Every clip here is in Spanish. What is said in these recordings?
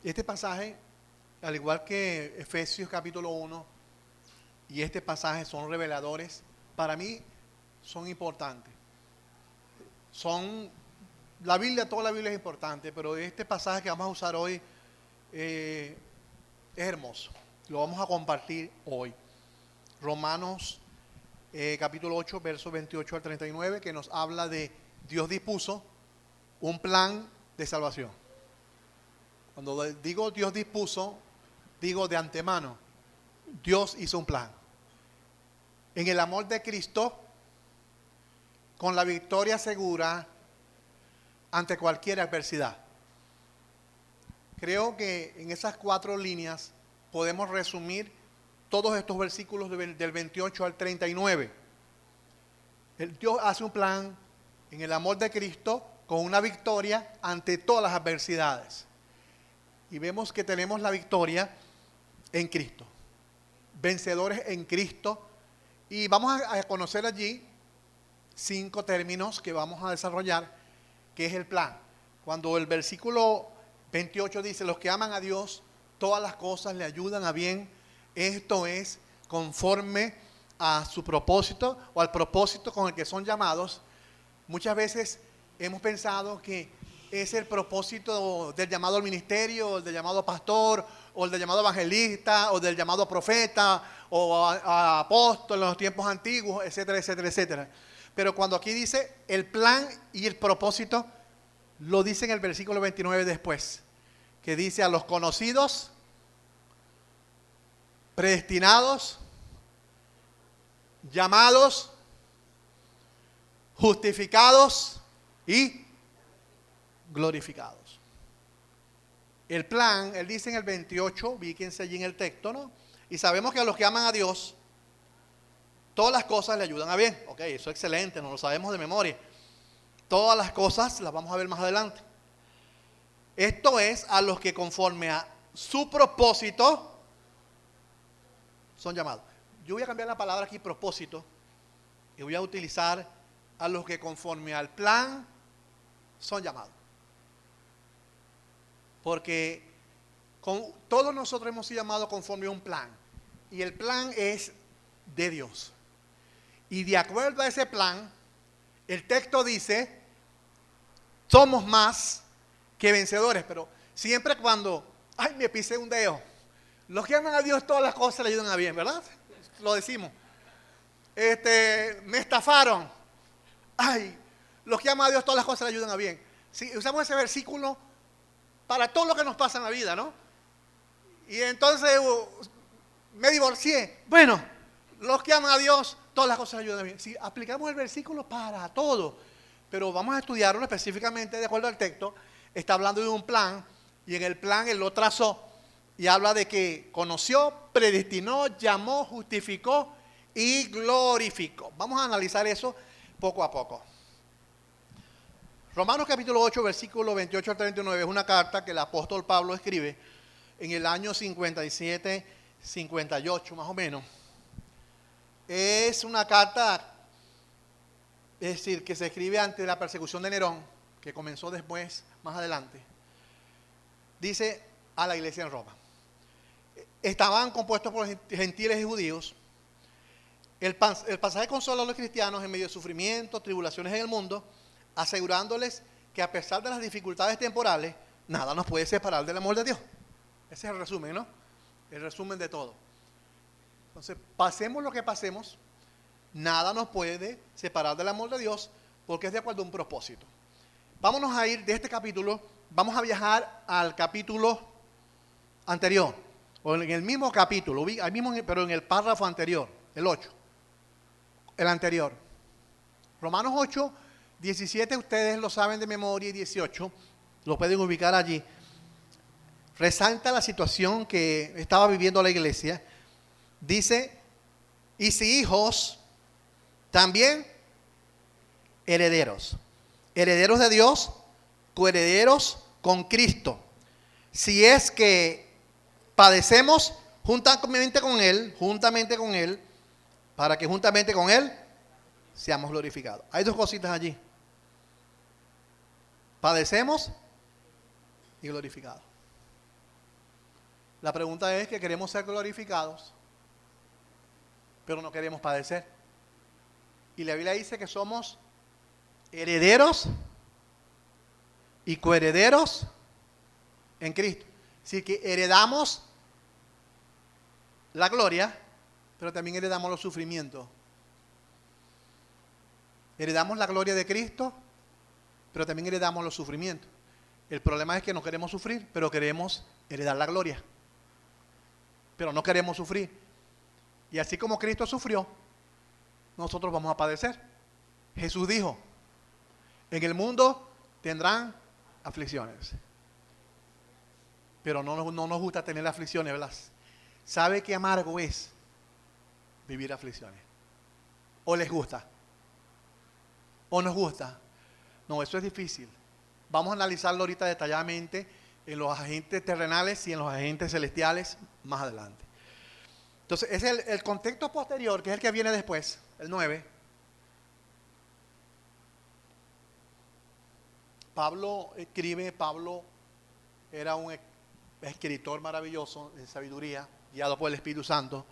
Este pasaje, al igual que Efesios capítulo 1 y este pasaje son reveladores, para mí son importantes. La Biblia, toda la Biblia es importante, pero este pasaje que vamos a usar hoy es hermoso. Lo vamos a compartir hoy. Romanos capítulo 8, versos 28 al 39, que nos habla de Dios dispuso un plan de salvación. Cuando digo Dios dispuso, digo de antemano, Dios hizo un plan. En el amor de Cristo, con la victoria segura ante cualquier adversidad. Creo que en esas 4 líneas podemos resumir todos estos versículos del 28 al 39. Dios hace un plan en el amor de Cristo con una victoria ante todas las adversidades. Y vemos que tenemos la victoria en Cristo. Vencedores en Cristo. Y vamos a conocer allí 5 términos que vamos a desarrollar, que es el plan. Cuando el versículo 28 dice, los que aman a Dios, todas las cosas le ayudan a bien. Esto es conforme a su propósito o al propósito con el que son llamados. Muchas veces hemos pensado que es el propósito del llamado al ministerio, o del llamado pastor, o el del llamado evangelista, o del llamado profeta, o a apóstol en los tiempos antiguos, etcétera, etcétera, etcétera. Pero cuando aquí dice el plan y el propósito, lo dice en el versículo 29 después, que dice a los conocidos, predestinados, llamados, justificados y glorificados. El plan, él dice en el 28, fíjense allí en el texto, ¿no? Y sabemos que a los que aman a Dios, todas las cosas le ayudan a bien. Ok, eso es excelente, nos lo sabemos de memoria. Todas las cosas las vamos a ver más adelante. Esto es a los que conforme a su propósito son llamados. Yo voy a cambiar la palabra aquí, propósito, y voy a utilizar a los que conforme al plan son llamados. Porque todos nosotros hemos sido llamados conforme a un plan. Y el plan es de Dios. Y de acuerdo a ese plan, el texto dice, somos más que vencedores. Pero siempre cuando, me pisé un dedo. Los que aman a Dios, todas las cosas le ayudan a bien, ¿verdad? Lo decimos. Me estafaron. Los que aman a Dios, todas las cosas le ayudan a bien. Si usamos ese versículo para todo lo que nos pasa en la vida, ¿no? Y entonces me divorcié. Bueno, los que aman a Dios, todas las cosas le ayudan a bien. Si aplicamos el versículo para todo, pero vamos a estudiarlo específicamente de acuerdo al texto, está hablando de un plan, y en el plan él lo trazó, y habla de que conoció, predestinó, llamó, justificó y glorificó. Vamos a analizar eso poco a poco. Romanos capítulo 8, versículo 28 al 39 es una carta que el apóstol Pablo escribe en el año 57, 58 más o menos. Es una carta, es decir, que se escribe ante la persecución de Nerón, que comenzó después, más adelante. Dice a la iglesia en Roma. Estaban compuestos por gentiles y judíos. El pasaje consola a los cristianos en medio de sufrimientos, tribulaciones en el mundo, asegurándoles que a pesar de las dificultades temporales, nada nos puede separar del amor de Dios. Ese es el resumen, ¿no? El resumen de todo. Entonces, pasemos lo que pasemos, nada nos puede separar del amor de Dios porque es de acuerdo a un propósito. Vámonos a ir de este capítulo, vamos a viajar al capítulo anterior, o en el mismo capítulo, pero en el párrafo anterior, el 8, el anterior. Romanos 8, 17, ustedes lo saben de memoria, y 18, lo pueden ubicar allí. Resalta la situación que estaba viviendo la iglesia. Dice, y si hijos, también herederos. Herederos de Dios, coherederos con Cristo. Si es que padecemos juntamente con Él, para que juntamente con Él seamos glorificados. Hay 2 cositas allí. Padecemos y glorificados. La pregunta es que queremos ser glorificados, pero no queremos padecer. Y la Biblia dice que somos herederos y coherederos en Cristo. Así que heredamos la gloria, pero también heredamos los sufrimientos. Heredamos la gloria de Cristo, pero también heredamos los sufrimientos. El problema es que no queremos sufrir, pero queremos heredar la gloria. Pero no queremos sufrir. Y así como Cristo sufrió, nosotros vamos a padecer. Jesús dijo, en el mundo tendrán aflicciones. Pero no nos gusta tener aflicciones, ¿verdad? ¿Sabe qué amargo es vivir aflicciones? ¿O les gusta? ¿O nos gusta? No, eso es difícil. Vamos a analizarlo ahorita detalladamente en los agentes terrenales y en los agentes celestiales más adelante. Entonces, es el contexto posterior, que es el que viene después, el 9. Pablo era un escritor maravilloso de sabiduría, guiado por el Espíritu Santo.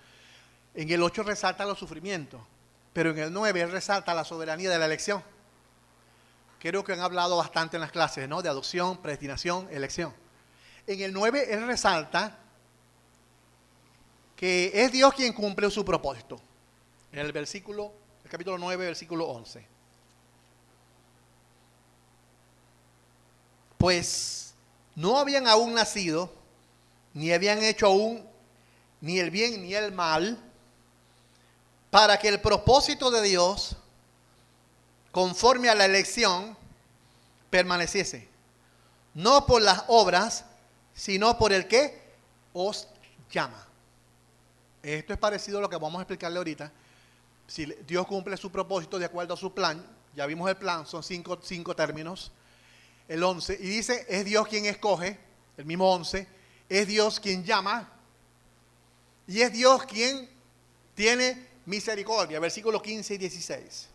En el 8 resalta los sufrimientos, pero en el 9 él resalta la soberanía de la elección. Creo que han hablado bastante en las clases, ¿no? De adopción, predestinación, elección. En el 9 él resalta que es Dios quien cumple su propósito. En el capítulo 9, versículo 11. Pues no habían aún nacido, ni habían hecho aún ni el bien ni el mal, para que el propósito de Dios, conforme a la elección, permaneciese. No por las obras, sino por el que os llama. Esto es parecido a lo que vamos a explicarle ahorita. Si Dios cumple su propósito de acuerdo a su plan, ya vimos el plan, son cinco términos. El 11, y dice, es Dios quien escoge, el mismo 11, es Dios quien llama, y es Dios quien tiene misericordia, versículos 15 y 16.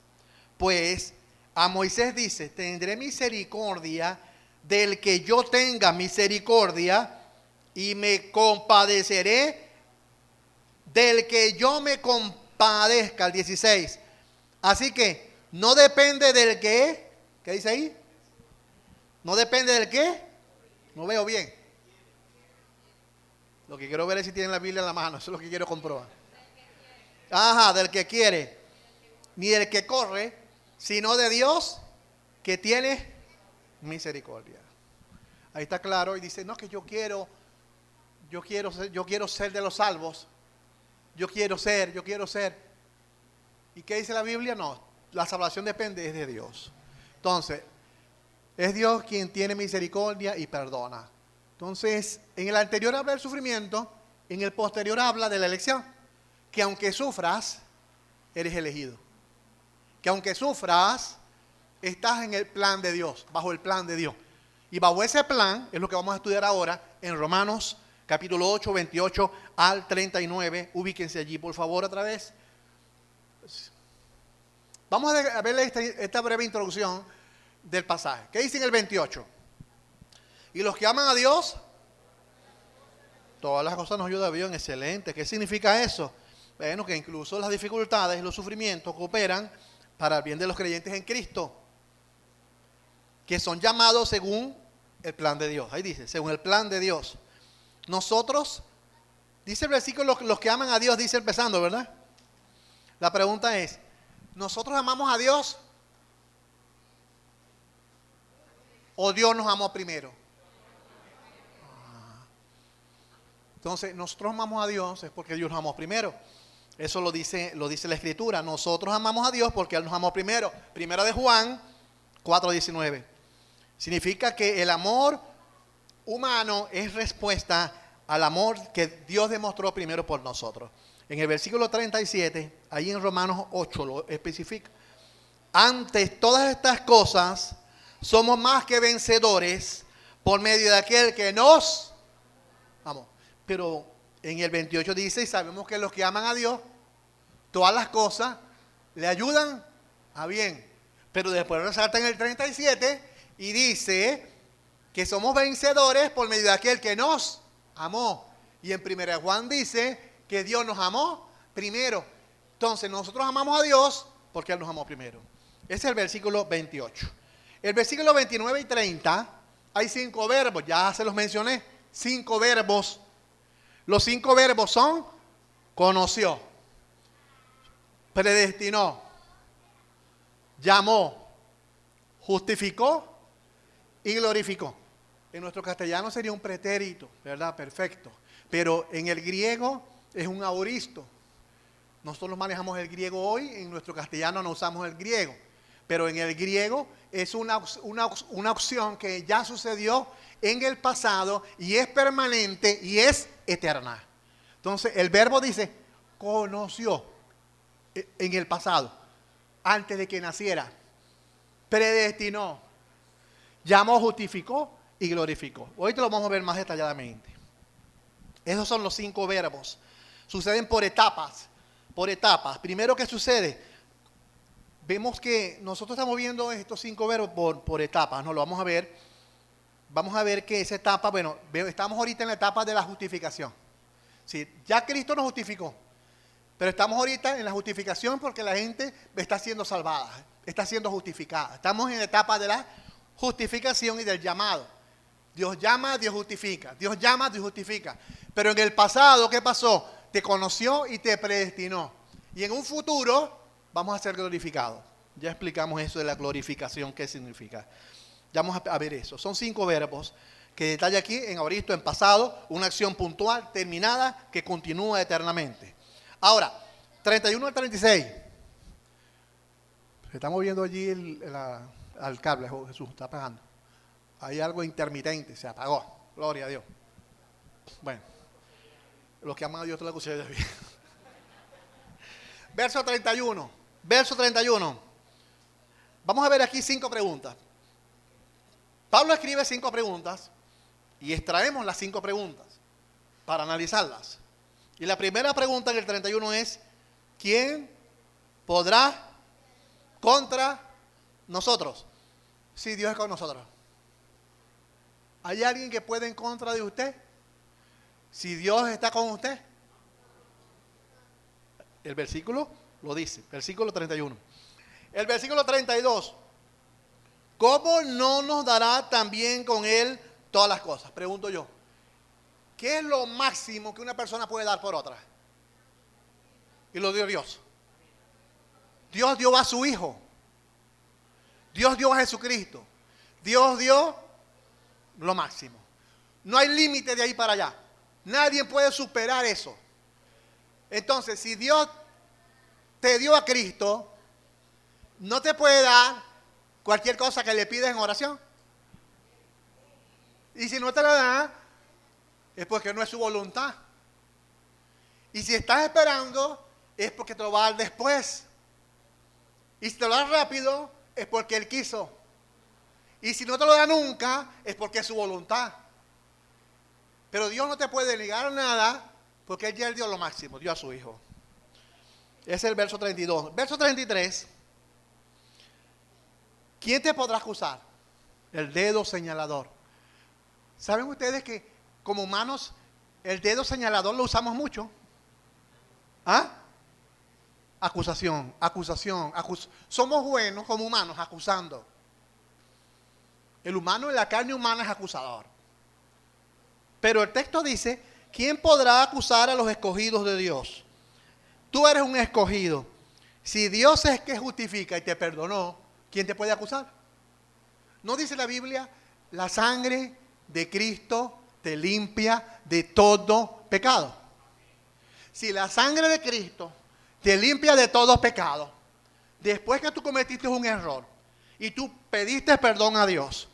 Pues a Moisés dice, tendré misericordia del que yo tenga misericordia, y me compadeceré del que yo me compadezca, el 16. Así que no depende del que, ¿qué dice ahí? No depende del qué. No veo bien. Lo que quiero ver es si tienen la Biblia en la mano. Eso es lo que quiero comprobar. Ajá, del que quiere. Ni del que corre, sino de Dios que tiene misericordia. Ahí está claro. Y dice, no, que yo quiero ser de los salvos. Yo quiero ser. ¿Y qué dice la Biblia? No, la salvación depende de Dios. Entonces, es Dios quien tiene misericordia y perdona. Entonces, en el anterior habla del sufrimiento, en el posterior habla de la elección. Que aunque sufras, eres elegido. Que aunque sufras, estás en el plan de Dios, bajo el plan de Dios. Y bajo ese plan es lo que vamos a estudiar ahora en Romanos capítulo 8, 28 al 39. Ubíquense allí, por favor, otra vez. Vamos a ver esta breve introducción del pasaje. ¿Qué dice en el 28? Y los que aman a Dios, todas las cosas nos ayudan bien, excelente. ¿Qué significa eso? Bueno, que incluso las dificultades y los sufrimientos cooperan para el bien de los creyentes en Cristo, que son llamados según el plan de Dios. Ahí dice, según el plan de Dios. Nosotros, dice el versículo, los que aman a Dios, dice empezando, ¿verdad? La pregunta es, ¿nosotros amamos a Dios? ¿O Dios nos amó primero? Entonces, nosotros amamos a Dios es porque Dios nos amó primero. Eso lo dice la Escritura. Nosotros amamos a Dios porque Él nos amó primero. Primera de Juan 4:19. Significa que el amor humano es respuesta al amor que Dios demostró primero por nosotros. En el versículo 37, ahí en Romanos 8 lo especifica. Antes todas estas cosas, somos más que vencedores por medio de aquel que nos amó. Pero en el 28 dice, y sabemos que los que aman a Dios, todas las cosas le ayudan a bien. Pero después resalta en el 37 y dice que somos vencedores por medio de aquel que nos amó. Y en 1 Juan dice que Dios nos amó primero. Entonces nosotros amamos a Dios porque Él nos amó primero. Ese es el versículo 28. El versículo 29 y 30 hay 5 verbos, ya se los mencioné. 5 verbos. Los 5 verbos son: conoció, predestinó, llamó, justificó y glorificó. En nuestro castellano sería un pretérito, ¿verdad? Perfecto. Pero en el griego es un aoristo. Nosotros manejamos el griego hoy, en nuestro castellano no usamos el griego. Pero en el griego es una opción que ya sucedió en el pasado y es permanente y es eterna. Entonces el verbo dice: conoció en el pasado, antes de que naciera, predestinó, llamó, justificó y glorificó. Hoy te lo vamos a ver más detalladamente. Esos son los 5 verbos. Suceden por etapas. Por etapas. Primero, ¿qué sucede? Vemos que nosotros estamos viendo estos 5 verbos por etapas. No lo vamos a ver. Vamos a ver que esa etapa, bueno, estamos ahorita en la etapa de la justificación. Sí, ya Cristo nos justificó. Pero estamos ahorita en la justificación porque la gente está siendo salvada, está siendo justificada. Estamos en la etapa de la justificación y del llamado. Dios llama, Dios justifica. Dios llama, Dios justifica. Pero en el pasado, ¿qué pasó? Te conoció y te predestinó. Y en un futuro vamos a ser glorificados. Ya explicamos eso de la glorificación, qué significa. Ya vamos a ver eso. Son 5 verbos que detalla aquí en aoristo, en pasado, una acción puntual, terminada, que continúa eternamente. Ahora, 31 al 36. Estamos viendo allí al cable, Jesús, está apagando. Hay algo intermitente, se apagó. Gloria a Dios. Bueno, los que aman a Dios, te la escuché bien. Verso 31. Verso 31. Vamos a ver aquí 5 preguntas. Pablo escribe 5 preguntas y extraemos las 5 preguntas para analizarlas. Y la primera pregunta en el 31 es: ¿quién podrá contra nosotros si Dios es con nosotros? ¿Hay alguien que puede en contra de usted si Dios está con usted? El versículo lo dice, versículo 31. El versículo 32. ¿Cómo no nos dará también con Él todas las cosas? Pregunto yo. ¿Qué es lo máximo que una persona puede dar por otra? Y lo dio Dios. Dios dio a su Hijo. Dios dio a Jesucristo. Dios dio lo máximo. No hay límite de ahí para allá. Nadie puede superar eso. Entonces, si Dios te dio a Cristo, no te puede dar cualquier cosa que le pides en oración. Y si no te la da, es porque no es su voluntad. Y si estás esperando, es porque te lo va a dar después. Y si te lo da rápido, es porque Él quiso. Y si no te lo da nunca, es porque es su voluntad. Pero Dios no te puede negar nada, porque Él ya dio lo máximo, dio a su Hijo. Ese es el verso 32. Verso 33. ¿Quién te podrá acusar? El dedo señalador. ¿Saben ustedes que como humanos el dedo señalador lo usamos mucho? ¿Ah? Acusación. Somos buenos como humanos acusando. El humano en la carne humana es acusador. Pero el texto dice: ¿quién podrá acusar a los escogidos de Dios? Tú eres un escogido. Si Dios es que justifica y te perdonó, ¿quién te puede acusar? ¿No dice la Biblia: la sangre de Cristo te limpia de todo pecado? Si la sangre de Cristo te limpia de todo pecado, después que tú cometiste un error y tú pediste perdón a Dios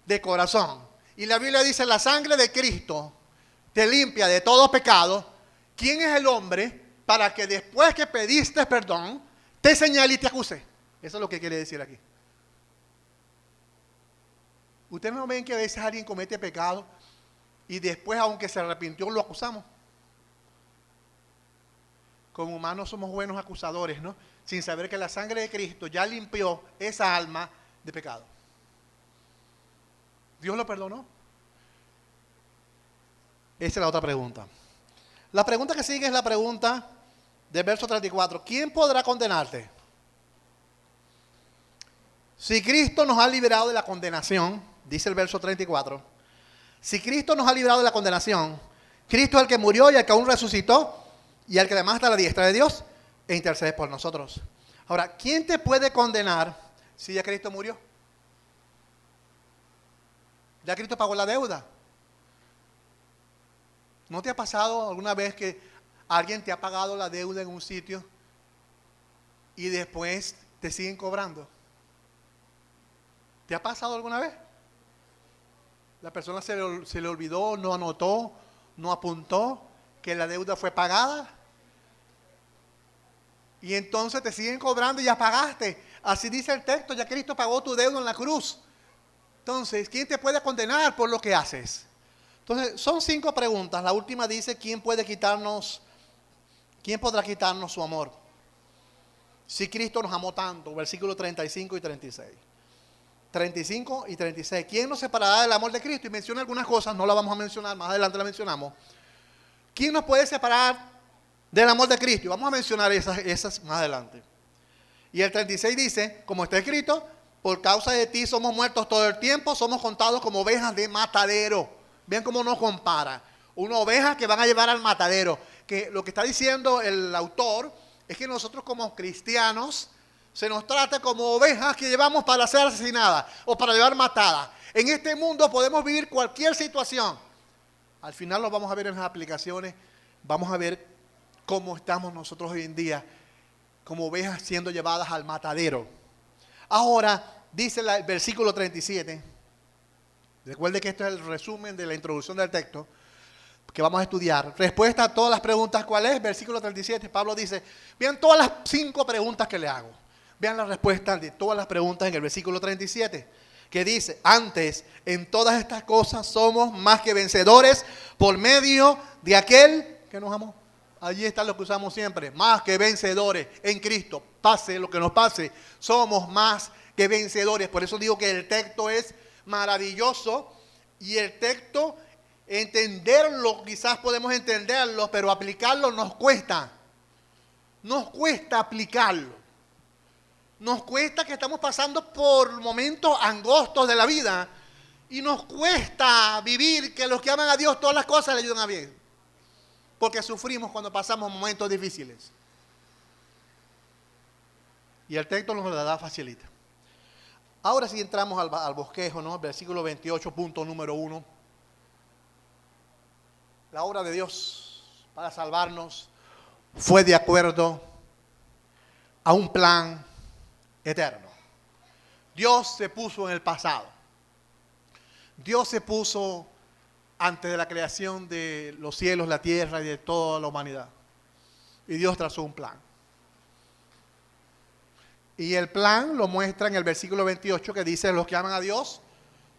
de corazón, y la Biblia dice: la sangre de Cristo te limpia de todo pecado, ¿quién es el hombre para que después que pediste perdón te señale y te acuse? Eso es lo que quiere decir aquí. ¿Ustedes no ven que a veces alguien comete pecado y después, aunque se arrepintió, lo acusamos? Como humanos somos buenos acusadores, ¿no? Sin saber que la sangre de Cristo ya limpió esa alma de pecado. Dios lo perdonó. Esa es la otra pregunta. La pregunta que sigue es la pregunta del verso 34. ¿Quién podrá condenarte? Si Cristo nos ha liberado de la condenación, dice el verso 34, si Cristo nos ha librado de la condenación, Cristo es el que murió y el que aún resucitó y el que además está a la diestra de Dios e intercede por nosotros. Ahora, ¿quién te puede condenar si ya Cristo murió? Ya Cristo pagó la deuda. ¿No te ha pasado alguna vez que alguien te ha pagado la deuda en un sitio y después te siguen cobrando? ¿Te ha pasado alguna vez? La persona se le olvidó, no anotó, no apuntó que la deuda fue pagada. Y entonces te siguen cobrando y ya pagaste. Así dice el texto, ya Cristo pagó tu deuda en la cruz. Entonces, ¿quién te puede condenar por lo que haces? Entonces, son 5 preguntas. La última dice, ¿quién podrá quitarnos su amor? Si Cristo nos amó tanto, versículos 35 y 36. 35 y 36. ¿Quién nos separará del amor de Cristo? Y menciona algunas cosas, no las vamos a mencionar, más adelante las mencionamos. ¿Quién nos puede separar del amor de Cristo? Y vamos a mencionar esas más adelante. Y el 36 dice, como está escrito, por causa de ti somos muertos todo el tiempo, somos contados como ovejas de matadero. Vean cómo nos compara. Una oveja que van a llevar al matadero. Que lo que está diciendo el autor es que nosotros como cristianos se nos trata como ovejas que llevamos para ser asesinadas o para llevar matadas. En este mundo podemos vivir cualquier situación. Al final lo vamos a ver en las aplicaciones. Vamos a ver cómo estamos nosotros hoy en día como ovejas siendo llevadas al matadero. Ahora, dice el versículo 37. Recuerde que esto es el resumen de la introducción del texto que vamos a estudiar. Respuesta a todas las preguntas, ¿cuál es? Versículo 37, Pablo dice, vean todas las 5 preguntas que le hago. Vean la respuesta de todas las preguntas en el versículo 37, que dice, antes, en todas estas cosas somos más que vencedores por medio de aquel que nos amó. Allí está lo que usamos siempre, más que vencedores en Cristo. Pase lo que nos pase, somos más que vencedores. Por eso digo que el texto es maravilloso y el texto, entenderlo, quizás podemos entenderlo, pero aplicarlo nos cuesta. Nos cuesta aplicarlo. Nos cuesta que estamos pasando por momentos angostos de la vida y nos cuesta vivir que los que aman a Dios todas las cosas le ayudan a bien. Porque sufrimos cuando pasamos momentos difíciles. Y el texto nos la da facilita. Ahora sí entramos al bosquejo, ¿no? Versículo 28, punto número 1. La obra de Dios para salvarnos fue de acuerdo a un plan eterno. Dios se puso en el pasado. Dios se puso antes de la creación de los cielos, la tierra y de toda la humanidad. Y Dios trazó un plan. Y el plan lo muestra en el versículo 28 que dice, los que aman a Dios,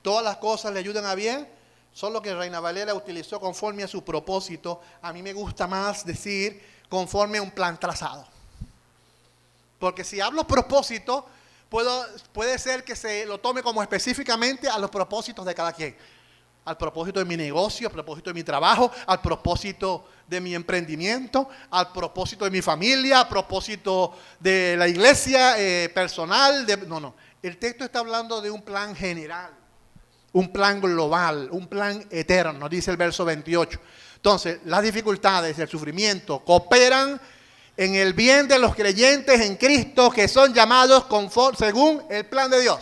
todas las cosas le ayudan a bien, solo que Reina Valera utilizó conforme a su propósito. A mí me gusta más decir conforme a un plan trazado. Porque si hablo propósito, puede ser que se lo tome como específicamente a los propósitos de cada quien. Al propósito de mi negocio, al propósito de mi trabajo, al propósito de mi emprendimiento, al propósito de mi familia, al propósito de la iglesia personal. No. El texto está hablando de un plan general, un plan global, un plan eterno, dice el verso 28. Entonces, las dificultades, el sufrimiento, cooperan en el bien de los creyentes en Cristo que son llamados según el plan de Dios.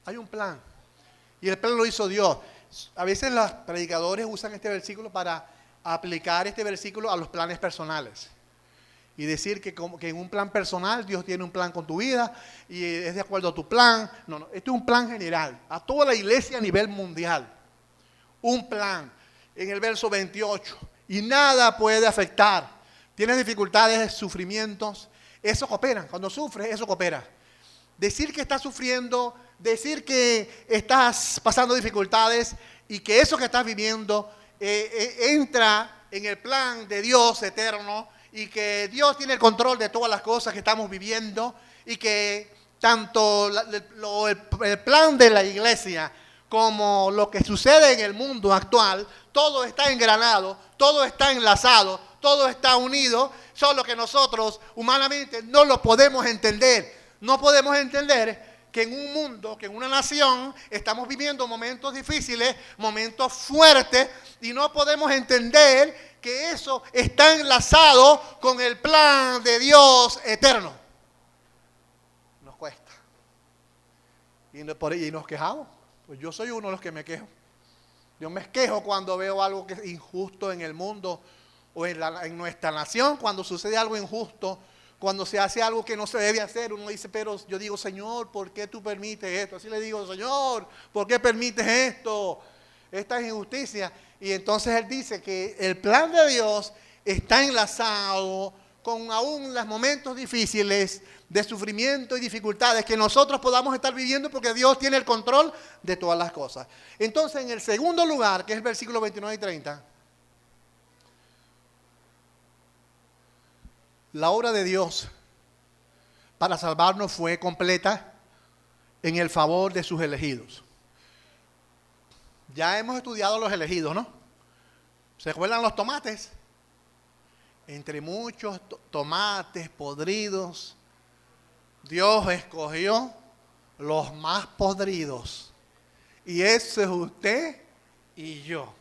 Hay un plan. Y el plan lo hizo Dios. A veces los predicadores usan este versículo para aplicar este versículo a los planes personales. Y decir que en un plan personal Dios tiene un plan con tu vida y es de acuerdo a tu plan. No, esto es un plan general. A toda la iglesia a nivel mundial. Un plan en el verso 28. Y nada puede afectar. Tienes dificultades, sufrimientos. Eso coopera. Cuando sufres, eso coopera. Decir que estás sufriendo, decir que estás pasando dificultades y que eso que estás viviendo entra en el plan de Dios eterno y que Dios tiene el control de todas las cosas que estamos viviendo y que tanto el plan de la iglesia como lo que sucede en el mundo actual, todo está engranado, todo está enlazado, todo está unido, solo que nosotros humanamente no lo podemos entender. No podemos entender que en un mundo, que en una nación, estamos viviendo momentos difíciles, momentos fuertes, y no podemos entender que eso está enlazado con el plan de Dios eterno. Nos cuesta. Y nos quejamos. Pues yo soy uno de los que me quejo. Yo me quejo cuando veo algo que es injusto en el mundo o en nuestra nación, cuando sucede algo injusto, cuando se hace algo que no se debe hacer. Uno dice, pero yo digo, Señor, ¿por qué tú permites esto? Así le digo, Señor, ¿por qué permites esto? Esta es injusticia. Y entonces Él dice que el plan de Dios está enlazado con aún los momentos difíciles de sufrimiento y dificultades que nosotros podamos estar viviendo, porque Dios tiene el control de todas las cosas. Entonces, en el segundo lugar, que es el versículo 29 y 30, la obra de Dios para salvarnos fue completa en el favor de sus elegidos. Ya hemos estudiado los elegidos, ¿no? ¿Se acuerdan los tomates? Entre muchos tomates podridos, Dios escogió los más podridos. Y eso es usted y yo.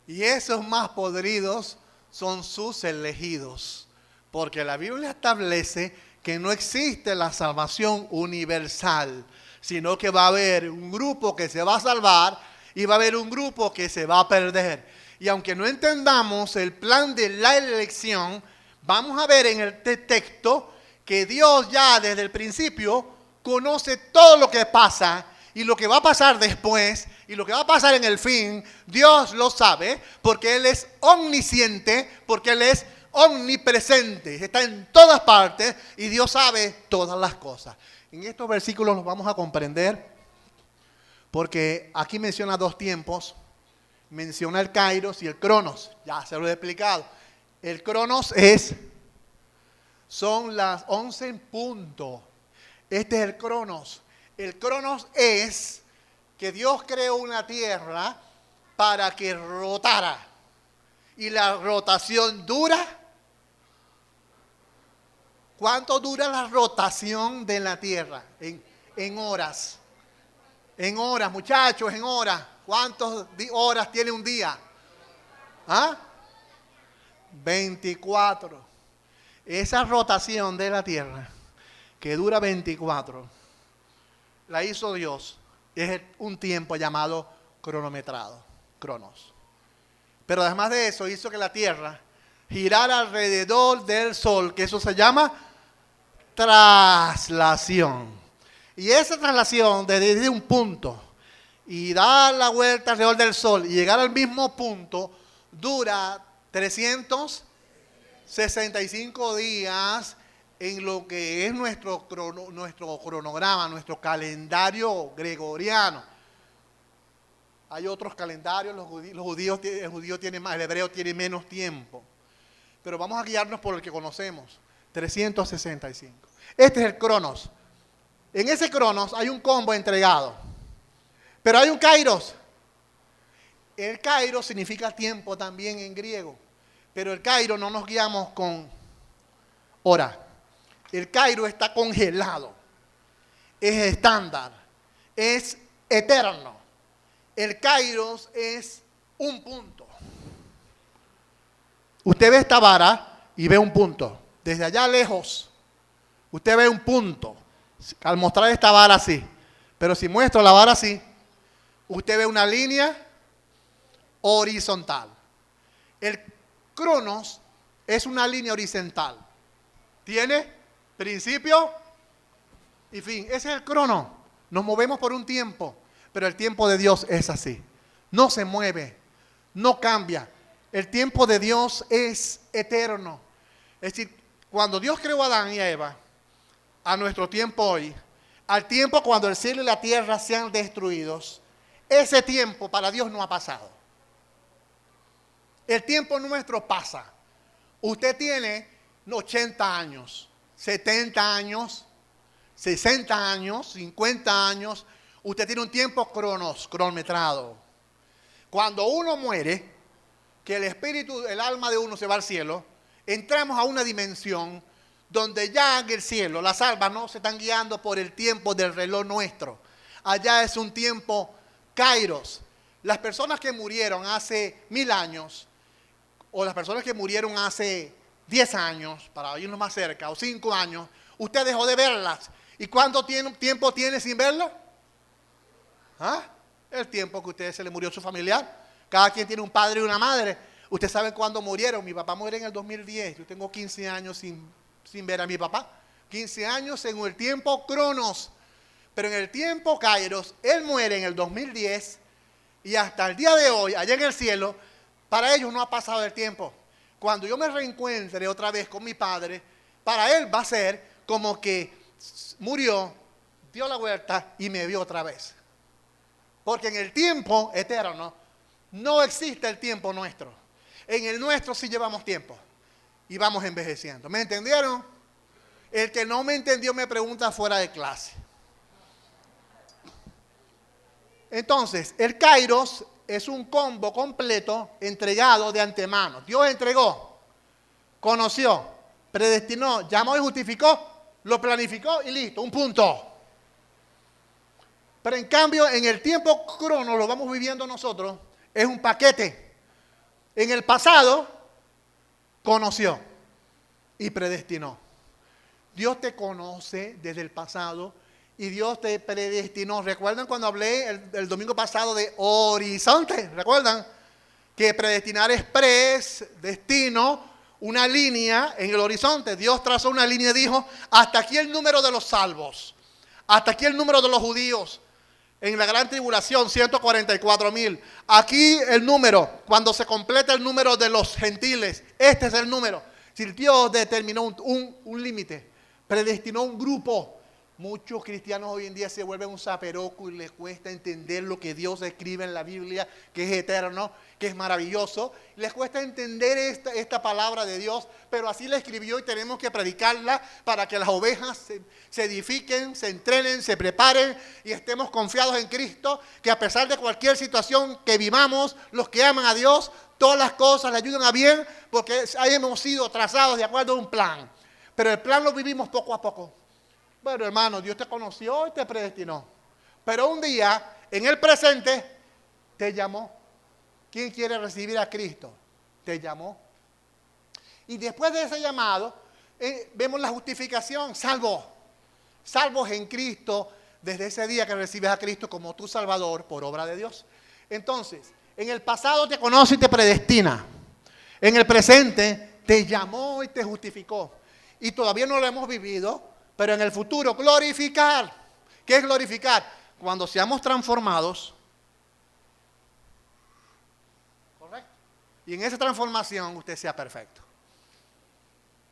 Y esos más podridos son sus elegidos. Porque la Biblia establece que no existe la salvación universal, sino que va a haber un grupo que se va a salvar y va a haber un grupo que se va a perder. Y aunque no entendamos el plan de la elección, vamos a ver en el texto que Dios ya desde el principio conoce todo lo que pasa y lo que va a pasar después y lo que va a pasar en el fin. Dios lo sabe porque Él es omnisciente, porque Él es omnipresente, está en todas partes y Dios sabe todas las cosas. En estos versículos los vamos a comprender porque aquí menciona dos tiempos. Menciona el Kairos y el Cronos. Ya se lo he explicado. El Cronos son las 11 en punto. Este es el Cronos. El Cronos es que Dios creó una tierra para que rotara. Y la rotación dura. ¿Cuánto dura la rotación de la tierra? En horas. En horas, muchachos, en horas. ¿Cuántas horas tiene un día? ¿Ah? 24. Esa rotación de la tierra, que dura 24, la hizo Dios. Es un tiempo llamado cronometrado, cronos. Pero además de eso, hizo que la tierra girara alrededor del sol, que eso se llama traslación. Y esa traslación desde un punto y dar la vuelta alrededor del sol y llegar al mismo punto dura 365 días en lo que es nuestro cronograma, nuestro calendario gregoriano. Hay otros calendarios, el judío tiene más, el hebreo tiene menos tiempo. Pero vamos a guiarnos por el que conocemos, 365. Este es el Cronos. En ese Cronos hay un combo entregado. Pero hay un Kairos. El Kairos significa tiempo también en griego. Pero el Kairos no nos guiamos con hora. El Kairos está congelado. Es estándar. Es eterno. El Kairos es un punto. Usted ve esta vara y ve un punto. Desde allá lejos, usted ve un punto. Al mostrar esta vara así. Pero si muestro la vara así, usted ve una línea horizontal. El Cronos es una línea horizontal. Tiene principio y fin. Ese es el Crono. Nos movemos por un tiempo, pero el tiempo de Dios es así. No se mueve, no cambia. El tiempo de Dios es eterno. Es decir, cuando Dios creó a Adán y a Eva, a nuestro tiempo hoy, al tiempo cuando el cielo y la tierra sean destruidos, ese tiempo para Dios no ha pasado. El tiempo nuestro pasa. Usted tiene 80 años, 70 años, 60 años, 50 años. Usted tiene un tiempo cronometrado. Cuando uno muere, que el espíritu, el alma de uno se va al cielo, entramos a una dimensión donde ya en el cielo las almas no se están guiando por el tiempo del reloj nuestro. Allá es un tiempo kairos. Las personas que murieron hace 1000 años, o las personas que murieron hace 10 años, para irnos más cerca, o 5 años, usted dejó de verlas. ¿Y cuánto tiempo tiene sin verlas? ¿Ah? El tiempo que usted se le murió su familiar. Cada quien tiene un padre y una madre. Usted sabe cuándo murieron. Mi papá murió en el 2010. Yo tengo 15 años sin ver a mi papá. 15 años en el tiempo cronos. Pero en el tiempo kairos, él muere en el 2010 y hasta el día de hoy, allá en el cielo, para ellos no ha pasado el tiempo. Cuando yo me reencuentre otra vez con mi padre, para él va a ser como que murió, dio la vuelta y me vio otra vez. Porque en el tiempo eterno no existe el tiempo nuestro. En el nuestro sí llevamos tiempo y vamos envejeciendo. ¿Me entendieron? El que no me entendió me pregunta fuera de clase. Entonces, el kairos es un combo completo entregado de antemano. Dios entregó, conoció, predestinó, llamó y justificó, lo planificó y listo, un punto. Pero en cambio, en el tiempo crono, lo vamos viviendo nosotros, es un paquete. En el pasado, conoció y predestinó. Dios te conoce desde el pasado y Dios te predestinó. ¿Recuerdan cuando hablé el domingo pasado de horizonte? ¿Recuerdan? Que predestinar es destino, una línea en el horizonte. Dios trazó una línea y dijo, hasta aquí el número de los salvos. Hasta aquí el número de los judíos. En la gran tribulación, 144,000. Aquí el número, cuando se completa el número de los gentiles, este es el número. Si Dios determinó un límite, predestinó un grupo. Muchos cristianos hoy en día se vuelven un zaperoco y les cuesta entender lo que Dios escribe en la Biblia, que es eterno, que es maravilloso. Les cuesta entender esta palabra de Dios, pero así la escribió y tenemos que predicarla para que las ovejas se edifiquen, se entrenen, se preparen y estemos confiados en Cristo, que a pesar de cualquier situación que vivamos, los que aman a Dios, todas las cosas le ayudan a bien, porque hemos sido trazados de acuerdo a un plan. Pero el plan lo vivimos poco a poco. Bueno, hermano, Dios te conoció y te predestinó. Pero un día, en el presente, te llamó. ¿Quién quiere recibir a Cristo? Te llamó. Y después de ese llamado, vemos la justificación. Salvos en Cristo desde ese día que recibes a Cristo como tu Salvador por obra de Dios. Entonces, en el pasado te conoce y te predestina. En el presente te llamó y te justificó. Y todavía no lo hemos vivido. Pero en el futuro, glorificar. ¿Qué es glorificar? Cuando seamos transformados. ¿Correcto? Y en esa transformación usted sea perfecto.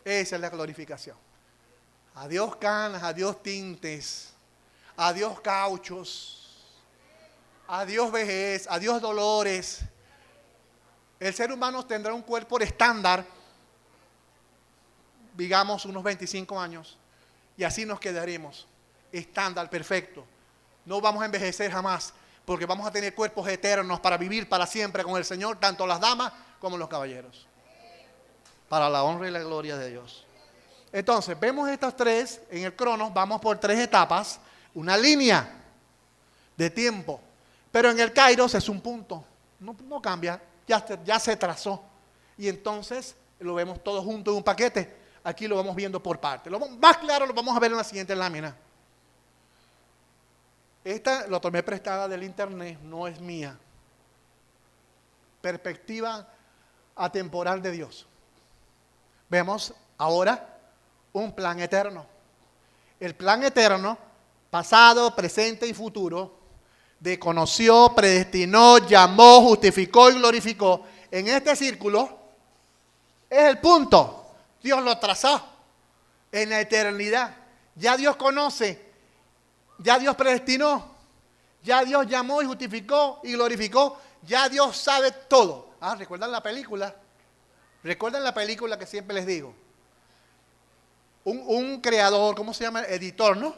Esa es la glorificación. Adiós canas, adiós tintes, adiós cauchos, adiós vejez, adiós dolores. El ser humano tendrá un cuerpo estándar, digamos unos 25 años. Y así nos quedaremos, estándar perfecto. No vamos a envejecer jamás, porque vamos a tener cuerpos eternos para vivir para siempre con el Señor, tanto las damas como los caballeros. Para la honra y la gloria de Dios. Entonces, vemos estas tres, en el cronos vamos por 3 etapas, una línea de tiempo. Pero en el kairos es un punto, no cambia, ya se trazó. Y entonces lo vemos todo junto en un paquete. Aquí lo vamos viendo por partes. Lo más claro lo vamos a ver en la siguiente lámina. Esta lo tomé prestada del internet, no es mía. Perspectiva atemporal de Dios. Vemos ahora un plan eterno. El plan eterno, pasado, presente y futuro, de conoció, predestinó, llamó, justificó y glorificó. En este círculo es el punto. Dios lo trazó en la eternidad. Ya Dios conoce, ya Dios predestinó, ya Dios llamó y justificó y glorificó, ya Dios sabe todo. ¿Recuerdan la película? ¿Recuerdan la película que siempre les digo? Un creador, ¿cómo se llama? Editor, ¿no?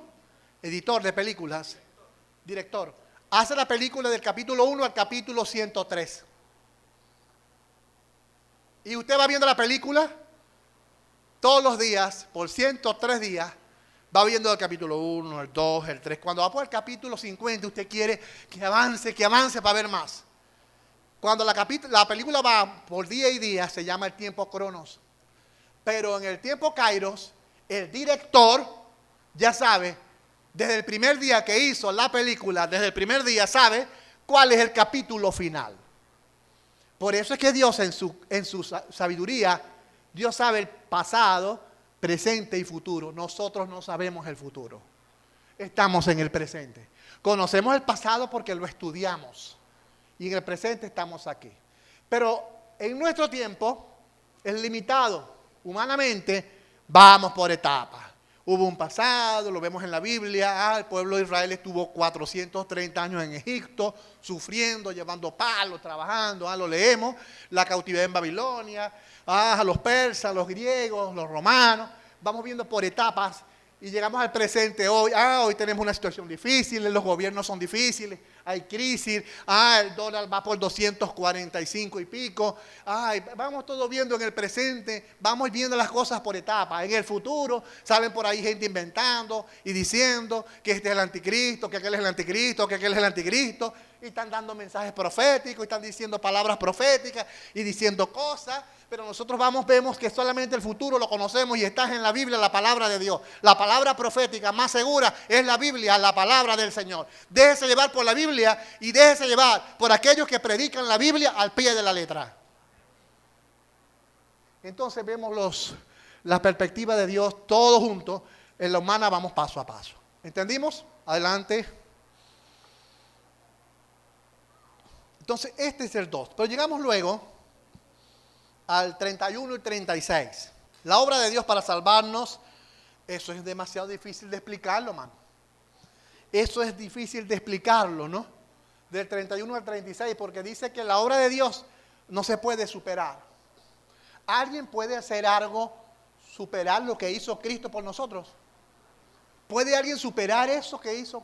Editor de películas. director, hace la película del capítulo 1 al capítulo 103. Y usted va viendo la película todos los días, por 103 días, va viendo el capítulo 1, el 2, el 3. Cuando va por el capítulo 50, usted quiere que avance para ver más. Cuando la película va por día y día, se llama el tiempo Cronos. Pero en el tiempo Kairos, el director ya sabe, desde el primer día que hizo la película, desde el primer día sabe cuál es el capítulo final. Por eso es que Dios en su sabiduría, Dios sabe el pasado, presente y futuro. Nosotros no sabemos el futuro. Estamos en el presente. Conocemos el pasado porque lo estudiamos. Y en el presente estamos aquí. Pero en nuestro tiempo es limitado. Humanamente vamos por etapas. Hubo un pasado, lo vemos en la Biblia. El pueblo de Israel estuvo 430 años en Egipto, sufriendo, llevando palos, trabajando. Lo leemos. La cautividad en Babilonia. A los persas, los griegos, los romanos. Vamos viendo por etapas y llegamos al presente hoy. Hoy tenemos una situación difícil, los gobiernos son difíciles, hay crisis. El dólar va por 245 y pico. Vamos todo viendo en el presente, vamos viendo las cosas por etapas. En el futuro salen por ahí gente inventando y diciendo que este es el anticristo, que aquel es el anticristo, que aquel es el anticristo. Y están dando mensajes proféticos, y están diciendo palabras proféticas y diciendo cosas. Pero nosotros vemos que solamente el futuro lo conocemos y está en la Biblia, la palabra de Dios. La palabra profética más segura es la Biblia, la palabra del Señor. Déjese llevar por la Biblia y déjese llevar por aquellos que predican la Biblia al pie de la letra. Entonces vemos la perspectiva de Dios todos juntos. En la humana vamos paso a paso. ¿Entendimos? Adelante. Entonces este es el 2. Pero llegamos luego al 31 y 36. La obra de Dios para salvarnos, eso es demasiado difícil de explicarlo, mano. Eso es difícil de explicarlo, ¿no? Del 31 al 36, porque dice que la obra de Dios no se puede superar. ¿Alguien puede hacer algo, superar lo que hizo Cristo por nosotros? ¿Puede alguien superar eso que hizo?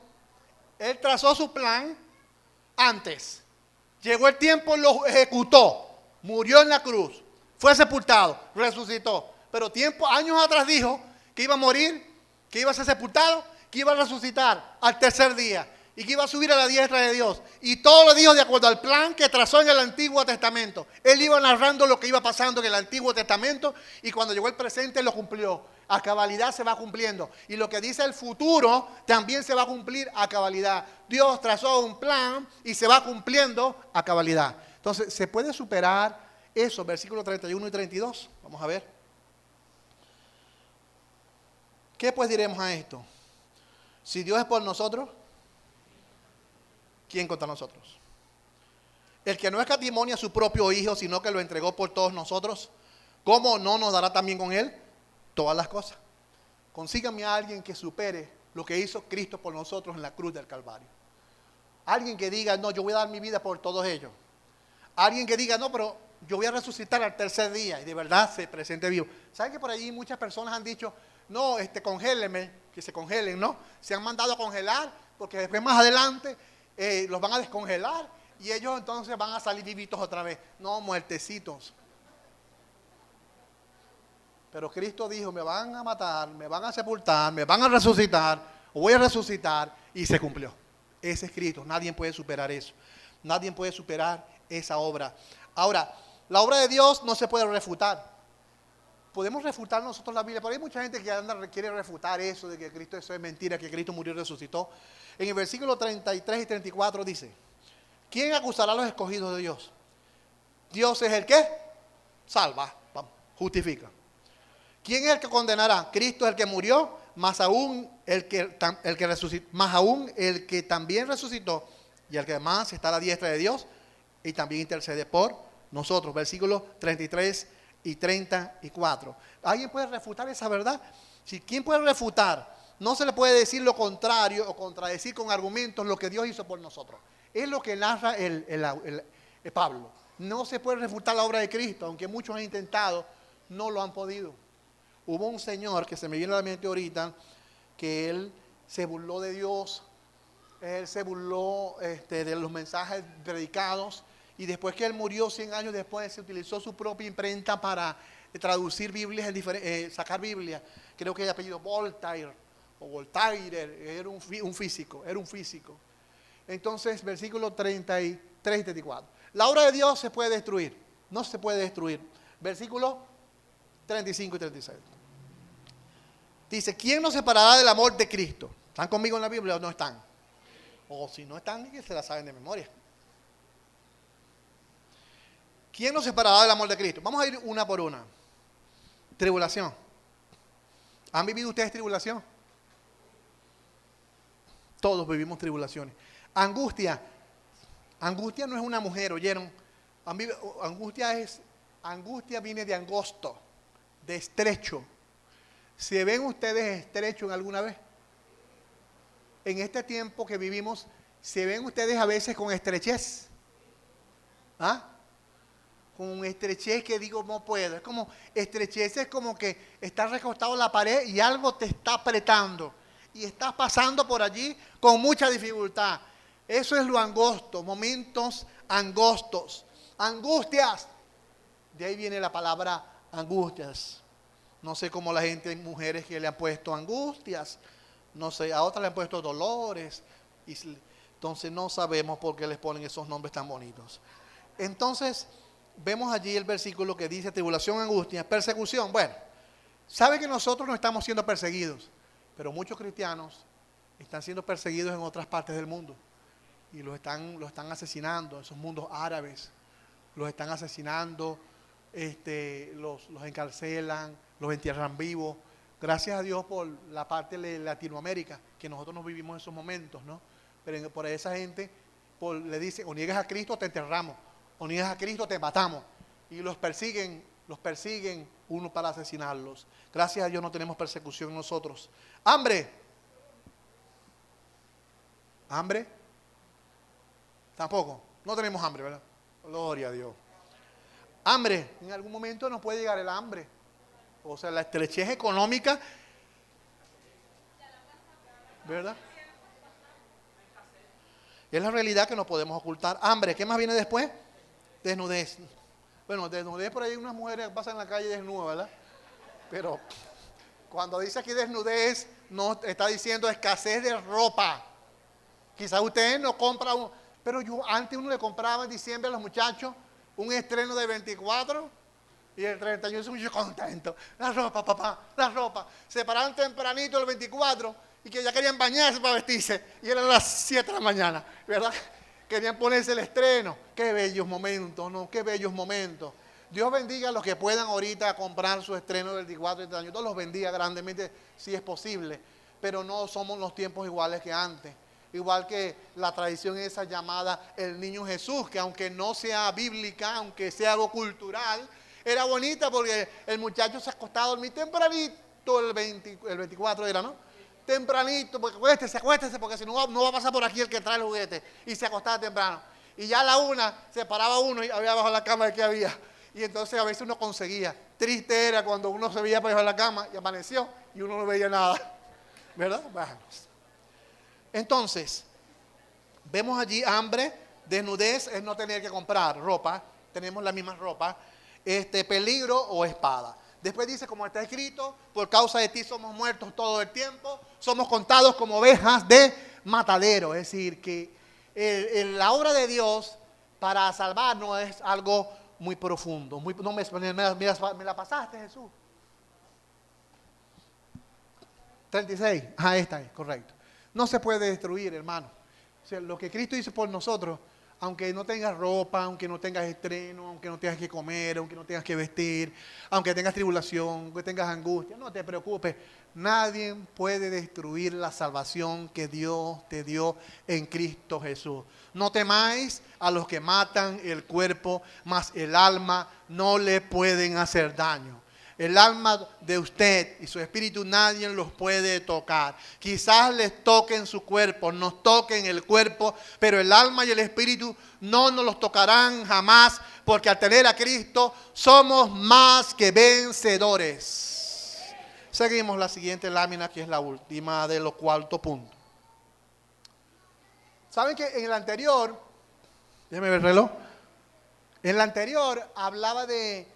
Él trazó su plan antes. Llegó el tiempo, lo ejecutó. Murió en la cruz. Fue sepultado, resucitó. Pero años atrás dijo que iba a morir, que iba a ser sepultado, que iba a resucitar al tercer día y que iba a subir a la diestra de Dios. Y todo lo dijo de acuerdo al plan que trazó en el Antiguo Testamento. Él iba narrando lo que iba pasando en el Antiguo Testamento y cuando llegó el presente lo cumplió. A cabalidad se va cumpliendo. Y lo que dice el futuro también se va a cumplir a cabalidad. Dios trazó un plan y se va cumpliendo a cabalidad. Entonces, ¿se puede superar eso? Versículos 31 y 32. Vamos a ver. ¿Qué pues diremos a esto? Si Dios es por nosotros, ¿quién contra nosotros? El que no escatimó a su propio Hijo, sino que lo entregó por todos nosotros, ¿cómo no nos dará también con Él todas las cosas? Consíganme a alguien que supere lo que hizo Cristo por nosotros en la cruz del Calvario. Alguien que diga, no, yo voy a dar mi vida por todos ellos. Alguien que diga, no, pero yo voy a resucitar al tercer día y de verdad se presente vivo. ¿Saben que por allí muchas personas han dicho, no, congélenme, que se congelen, ¿no? Se han mandado a congelar porque después más adelante los van a descongelar y ellos entonces van a salir vivitos otra vez. No, muertecitos. Pero Cristo dijo, me van a matar, me van a sepultar, me van a resucitar, o voy a resucitar, y se cumplió. Ese es Cristo, nadie puede superar eso. Nadie puede superar esa obra. Ahora, la obra de Dios no se puede refutar. Podemos refutar nosotros la Biblia, pero hay mucha gente que quiere refutar eso, de que Cristo, eso es mentira, que Cristo murió y resucitó. En el versículo 33 y 34 dice, ¿quién acusará a los escogidos de Dios? Dios es el que salva, justifica. ¿Quién es el que condenará? Cristo es el que murió, más aún el que resucitó, más aún el que también resucitó y el que además está a la diestra de Dios y también intercede por nosotros. Versículos 33 y 34. ¿Alguien puede refutar esa verdad? Si ¿quién puede refutar? No se le puede decir lo contrario o contradecir con argumentos lo que Dios hizo por nosotros. Es lo que narra el Pablo. No se puede refutar la obra de Cristo, aunque muchos han intentado, no lo han podido. Hubo un señor que se me viene a la mente ahorita, que él se burló de Dios Él se burló de los mensajes predicados. Y después que él murió, 100 años después, se utilizó su propia imprenta para traducir Biblias, sacar Biblia. Creo que el apellido Voltaire o Voltaire, era un físico, Entonces, versículo 33 y 34. La obra de Dios se puede destruir, no se puede destruir. Versículo 35 y 36. Dice, ¿quién nos separará del amor de Cristo? ¿Están conmigo en la Biblia o no están? O si no están, que se la saben de memoria. ¿Quién nos separará del amor de Cristo? Vamos a ir una por una. Tribulación. ¿Han vivido ustedes tribulación? Todos vivimos tribulaciones. Angustia. Angustia no es una mujer, ¿oyeron? Angustia viene de angosto, de estrecho. ¿Se ven ustedes estrechos alguna vez? En este tiempo que vivimos, ¿se ven ustedes a veces con estrechez? ¿Ah? Con estrechez que digo no puedo. Es como estrechez, es como que estás recostado en la pared y algo te está apretando y estás pasando por allí con mucha dificultad. Eso es lo angosto, momentos angostos, angustias. De ahí viene la palabra angustias. No sé cómo la gente, hay mujeres que le han puesto angustias, no sé, a otras le han puesto dolores, y entonces no sabemos por qué les ponen esos nombres tan bonitos. Entonces, vemos allí el versículo que dice tribulación, angustia, persecución. Bueno, sabe que nosotros no estamos siendo perseguidos, pero muchos cristianos están siendo perseguidos en otras partes del mundo y los están asesinando, esos mundos árabes, los están asesinando, los encarcelan, los entierran vivos. Gracias a Dios por la parte de Latinoamérica, que nosotros no vivimos esos momentos, ¿no? Pero por esa gente le dicen, o niegas a Cristo, te enterramos, o niegas a Cristo, te matamos. Y los persiguen uno para asesinarlos. Gracias a Dios no tenemos persecución nosotros. Hambre. ¿Hambre? Tampoco. No tenemos hambre, ¿verdad? Gloria a Dios. Hambre. En algún momento nos puede llegar el hambre. O sea, la estrechez económica, ¿verdad? Es la realidad que no podemos ocultar. Hambre. ¿Qué más viene después? Desnudez. Bueno, desnudez, por ahí unas mujeres pasan en la calle desnudas, ¿verdad? Pero cuando dice aquí desnudez, no está diciendo escasez de ropa. Quizás usted no compra pero antes uno le compraba en diciembre a los muchachos un estreno de 24 y el 31 yo contento. La ropa, papá, la ropa. Se paraban tempranito el 24 y que ya querían bañarse para vestirse y eran las 7 de la mañana, ¿verdad? Querían ponerse el estreno. Qué bellos momentos, ¿no? Qué bellos momentos. Dios bendiga a los que puedan ahorita comprar su estreno del 24 y 31. Dios los bendiga grandemente si es posible. Pero no somos los tiempos iguales que antes. Igual que la tradición esa llamada el niño Jesús, que aunque no sea bíblica, aunque sea algo cultural, era bonita porque el muchacho se acostaba a dormir tempranito el 24 era, ¿no? Tempranito, porque acuéstese, porque si no va a pasar por aquí el que trae el juguete. Y se acostaba temprano. Y ya a la 1 se paraba uno y había bajo la cama de que había. Y entonces a veces uno conseguía. Triste era cuando uno se veía para debajo de la cama y amaneció y uno no veía nada. ¿Verdad? Bueno. Entonces, vemos allí hambre, desnudez es no tener que comprar ropa. Tenemos la misma ropa. Peligro o espada. Después dice, como está escrito, por causa de ti somos muertos todo el tiempo, somos contados como ovejas de matadero. Es decir, que la obra de Dios para salvarnos es algo muy profundo. Me la pasaste, Jesús. 36, esta es, correcto. No se puede destruir, hermano. O sea, lo que Cristo hizo por nosotros, aunque no tengas ropa, aunque no tengas estreno, aunque no tengas que comer, aunque no tengas que vestir, aunque tengas tribulación, aunque tengas angustia, no te preocupes. Nadie puede destruir la salvación que Dios te dio en Cristo Jesús. No temáis a los que matan el cuerpo, mas el alma no le pueden hacer daño. El alma de usted y su espíritu nadie los puede tocar. Quizás les toquen su cuerpo, nos toquen el cuerpo, pero el alma y el espíritu no nos los tocarán jamás, porque al tener a Cristo somos más que vencedores. Seguimos la siguiente lámina, que es la última de los 4 puntos. ¿Saben que en el anterior, déjame ver el reloj, en el anterior hablaba de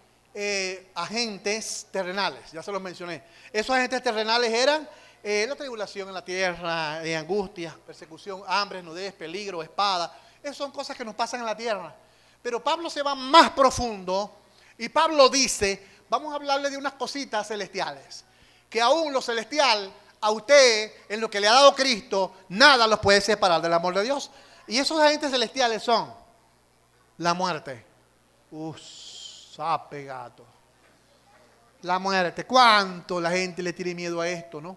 agentes terrenales, ya se los mencioné. Esos agentes terrenales eran la tribulación en la tierra, angustia, persecución, hambre, nudez, peligro, espada. Esas son cosas que nos pasan en la tierra. Pero Pablo se va más profundo y Pablo dice, vamos a hablarle de unas cositas celestiales. Que aún lo celestial, a usted, en lo que le ha dado Cristo, nada los puede separar del amor de Dios. Y esos agentes celestiales son la muerte. Sape gato. La muerte. ¿Cuánto la gente le tiene miedo a esto, no?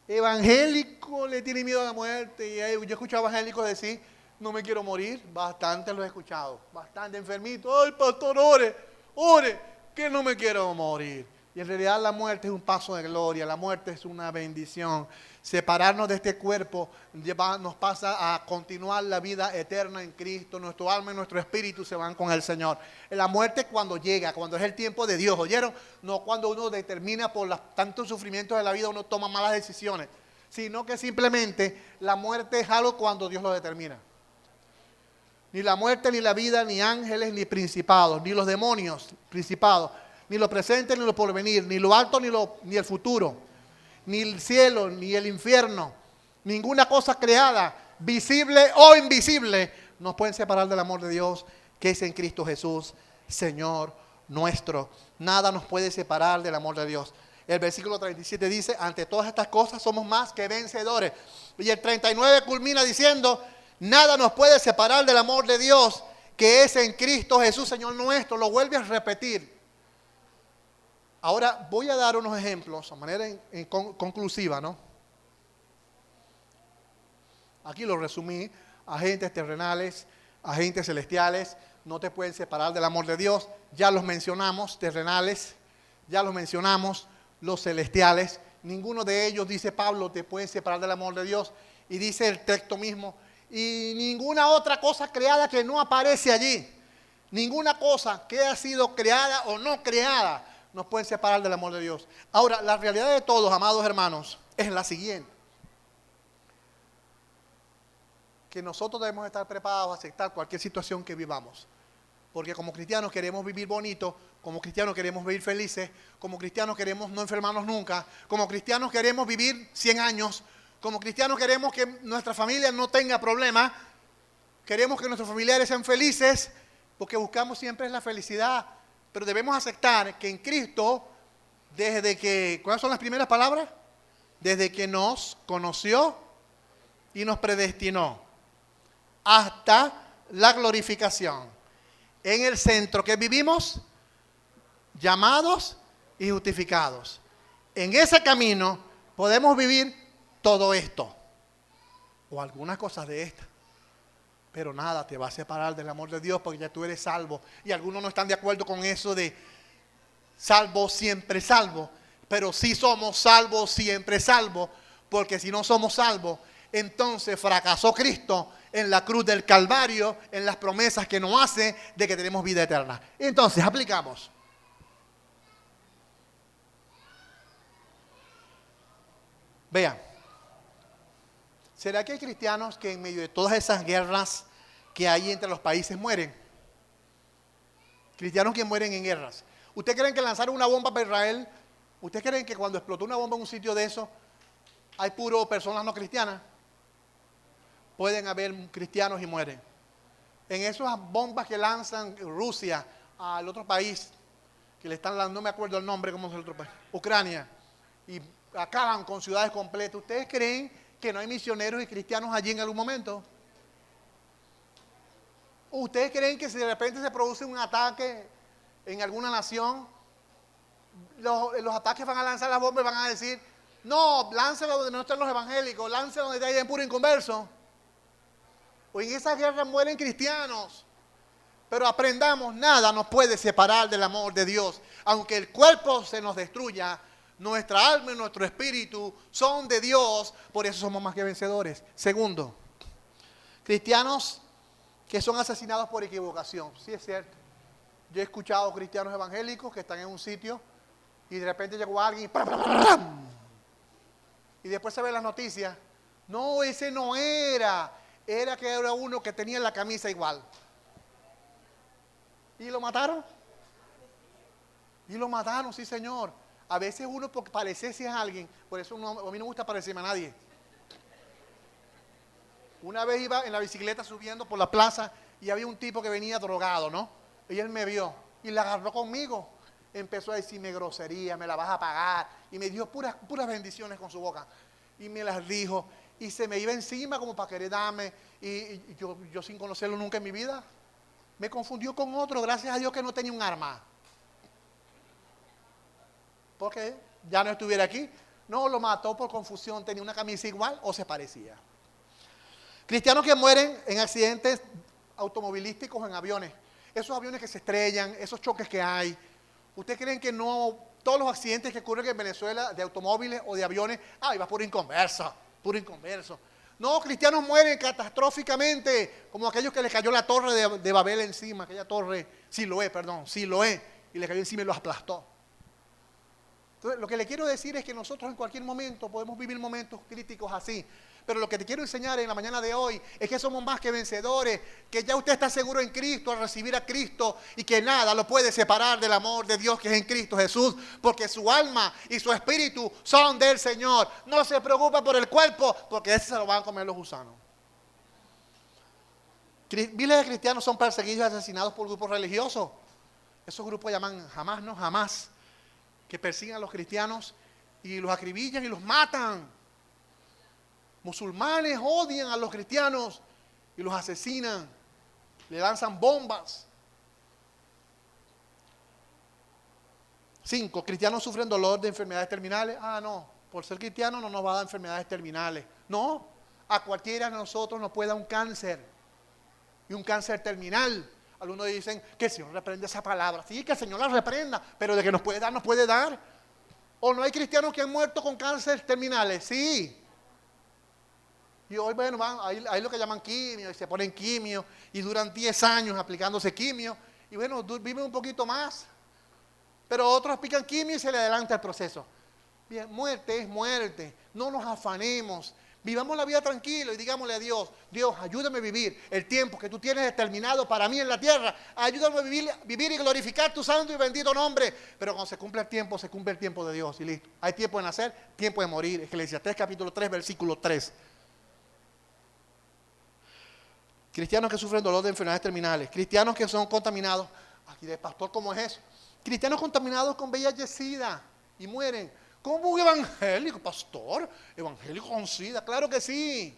Evangélico le tiene miedo a la muerte. Y yo he escuchado evangélicos decir, no me quiero morir. Bastante lo he escuchado. Bastante enfermito. Ay, pastor, ore, que no me quiero morir. Y en realidad la muerte es un paso de gloria. La muerte es una bendición. Separarnos de este cuerpo nos pasa a continuar la vida eterna en Cristo. Nuestro alma y nuestro espíritu se van con el Señor. La muerte cuando llega, cuando es el tiempo de Dios, ¿oyeron? No cuando uno determina por tantos sufrimientos de la vida, uno toma malas decisiones. Sino que simplemente la muerte es algo cuando Dios lo determina. Ni la muerte, ni la vida, ni ángeles, ni principados, ni los demonios, principados, ni lo presente, ni lo porvenir, ni lo alto, ni el futuro, ni el cielo, ni el infierno, ninguna cosa creada, visible o invisible, nos pueden separar del amor de Dios que es en Cristo Jesús, Señor nuestro. Nada nos puede separar del amor de Dios. El versículo 37 dice, ante todas estas cosas somos más que vencedores. Y el 39 culmina diciendo, nada nos puede separar del amor de Dios que es en Cristo Jesús, Señor nuestro. Lo vuelve a repetir. Ahora voy a dar unos ejemplos a manera conclusiva, ¿no? Aquí lo resumí. Agentes terrenales, agentes celestiales, no te pueden separar del amor de Dios. Ya los mencionamos, terrenales, ya los mencionamos, los celestiales. Ninguno de ellos, dice Pablo, te puede separar del amor de Dios. Y dice el texto mismo, y ninguna otra cosa creada que no aparece allí. Ninguna cosa que haya sido creada o no creada nos pueden separar del amor de Dios. Ahora, la realidad de todos, amados hermanos, es la siguiente. Que nosotros debemos estar preparados a aceptar cualquier situación que vivamos. Porque como cristianos queremos vivir bonito, como cristianos queremos vivir felices, como cristianos queremos no enfermarnos nunca, como cristianos queremos vivir 100 años, como cristianos queremos que nuestra familia no tenga problemas, queremos que nuestros familiares sean felices, porque buscamos siempre la felicidad. Pero debemos aceptar que en Cristo, desde que, ¿cuáles son las primeras palabras? Desde que nos conoció y nos predestinó hasta la glorificación. En el centro que vivimos, llamados y justificados. En ese camino podemos vivir todo esto o algunas cosas de estas. Pero nada te va a separar del amor de Dios porque ya tú eres salvo. Y algunos no están de acuerdo con eso de salvo, siempre salvo. Pero sí somos salvos, siempre salvos. Porque si no somos salvos, entonces fracasó Cristo en la cruz del Calvario, en las promesas que nos hace de que tenemos vida eterna. Entonces, aplicamos. Vean. ¿Será que hay cristianos que en medio de todas esas guerras que hay entre los países mueren? Cristianos que mueren en guerras. ¿Ustedes creen que lanzaron una bomba para Israel? ¿Ustedes creen que cuando explotó una bomba en un sitio de eso, hay puro personas no cristianas? Pueden haber cristianos y mueren. En esas bombas que lanzan Rusia al otro país, que le están dando, no me acuerdo el nombre, ¿cómo es el otro país? Ucrania. Y acaban con ciudades completas. ¿Ustedes creen que no hay misioneros y cristianos allí en algún momento? ¿Ustedes creen que si de repente se produce un ataque en alguna nación, los ataques van a lanzar las bombas y van a decir, no, láncelo donde no estén los evangélicos, láncelo donde estén puro inconverso? O en esa guerra mueren cristianos. Pero aprendamos, nada nos puede separar del amor de Dios. Aunque el cuerpo se nos destruya, nuestra alma y nuestro espíritu son de Dios, por eso somos más que vencedores. Segundo, cristianos que son asesinados por equivocación. Sí, es cierto. Yo he escuchado cristianos evangélicos que están en un sitio y de repente llegó alguien y después se ven las noticias. No, ese no era. era que era uno que tenía la camisa igual. ¿Y lo mataron? Y lo mataron, sí señor. A veces uno por parecerse a alguien, por eso a mí no me gusta parecerme a nadie. Una vez iba en la bicicleta subiendo por la plaza y había un tipo que venía drogado, ¿no? Y él me vio y la agarró conmigo. Empezó a decirme grosería, me la vas a pagar. Y me dio puras bendiciones con su boca. Y me las dijo. Y se me iba encima como para querer darme. Y yo sin conocerlo nunca en mi vida, me confundió con otro. Gracias a Dios que no tenía un arma. Porque ya no estuviera aquí. No, lo mató por confusión. Tenía una camisa igual o se parecía. Cristianos que mueren en accidentes automovilísticos en aviones. Esos aviones que se estrellan, esos choques que hay. ¿Ustedes creen que no todos los accidentes que ocurren en Venezuela de automóviles o de aviones, va puro inconverso, puro inconverso? No, cristianos mueren catastróficamente, como aquellos que les cayó la torre de Babel encima, aquella torre, Siloé, y le cayó encima y los aplastó. Entonces, lo que le quiero decir es que nosotros en cualquier momento podemos vivir momentos críticos así. Pero lo que te quiero enseñar en la mañana de hoy es que somos más que vencedores, que ya usted está seguro en Cristo al recibir a Cristo y que nada lo puede separar del amor de Dios que es en Cristo Jesús, porque su alma y su espíritu son del Señor. No se preocupa por el cuerpo, porque ese se lo van a comer los gusanos. Miles de cristianos son perseguidos y asesinados por grupos religiosos. Esos grupos llaman Jamás, que persiguen a los cristianos y los acribillan y los matan. Musulmanes odian a los cristianos y los asesinan, le lanzan bombas. 5, cristianos sufren dolor de enfermedades terminales. No, por ser cristiano no nos va a dar enfermedades terminales. No, a cualquiera de nosotros nos puede dar un cáncer, y un cáncer terminal. Algunos dicen que el Señor reprende esa palabra. Sí, que el Señor la reprenda, pero de que nos puede dar, nos puede dar. ¿O no hay cristianos que han muerto con cáncer terminales? Sí. Y hoy, bueno, hay lo que llaman quimio, y se ponen quimio, y duran 10 años aplicándose quimio, y bueno, viven un poquito más. Pero otros aplican quimio y se le adelanta el proceso. Bien, muerte es muerte, no nos afanemos, vivamos la vida tranquilo y digámosle a Dios, Dios, ayúdame a vivir el tiempo que tú tienes determinado para mí en la tierra, ayúdame a vivir y glorificar tu santo y bendito nombre. Pero cuando se cumple el tiempo de Dios y listo. Hay tiempo de nacer, tiempo de morir. Eclesiastés capítulo 3, versículo 3. Cristianos que sufren dolor de enfermedades terminales. Cristianos que son contaminados. Aquí de pastor, ¿cómo es eso? Cristianos contaminados con VIH-Sida y mueren. ¿Cómo un evangélico, pastor? ¿Evangélico con SIDA? Claro que sí.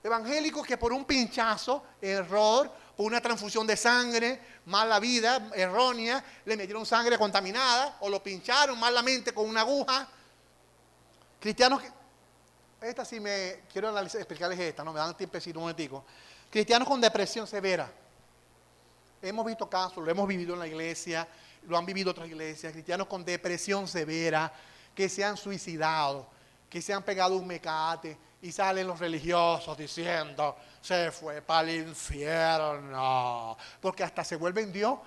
Evangélicos que por un pinchazo, error, por una transfusión de sangre, mala vida, errónea, le metieron sangre contaminada o lo pincharon malamente con una aguja. Cristianos que... Esta sí me quiero explicarles esta, no me dan tiempecito un momentico. Cristianos con depresión severa. Hemos visto casos, lo hemos vivido en la iglesia, lo han vivido otras iglesias. Cristianos con depresión severa, que se han suicidado, que se han pegado un mecate y salen los religiosos diciendo, se fue para el infierno. Porque hasta se vuelven Dios,